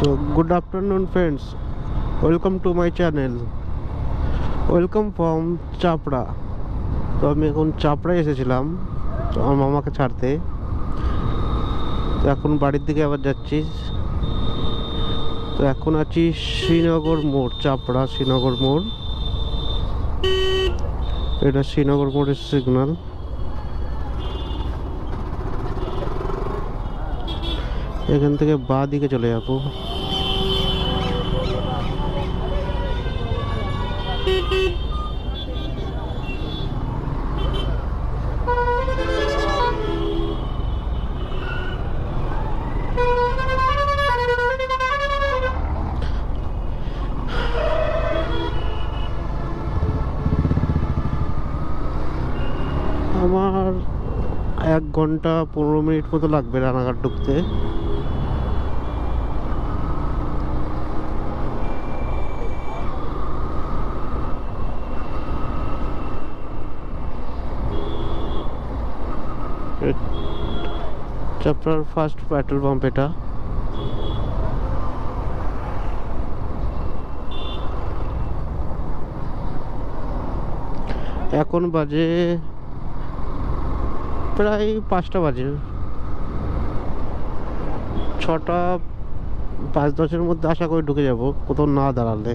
So good afternoon friends, welcome to my channel, welcome from চাপড়া। তো আমি এখন চাপড়ায় এসেছিলাম তো আমার মামাকে ছাড়তে। তো এখন বাড়ির দিকে আবার যাচ্ছি। তো এখন আছি শ্রীনগর মোড়, চাপড়া শ্রীনগর মোড়। এটা শ্রীনগর মোড়ের সিগন্যাল। এখান থেকে বাঁ দিকে চলে যাবো। আমার 1 ঘন্টা 15 মিনিট মতো লাগবে রানাঘাট ঢুকতে। চাপড়ার ফার্স্ট পেট্রোল পাম্প এটা। এখন বাজে প্রায় 5টা বাজে, 6টা 5-10-এর মধ্যে আশা করি ঢুকে যাব, কোথাও না দাঁড়ালে।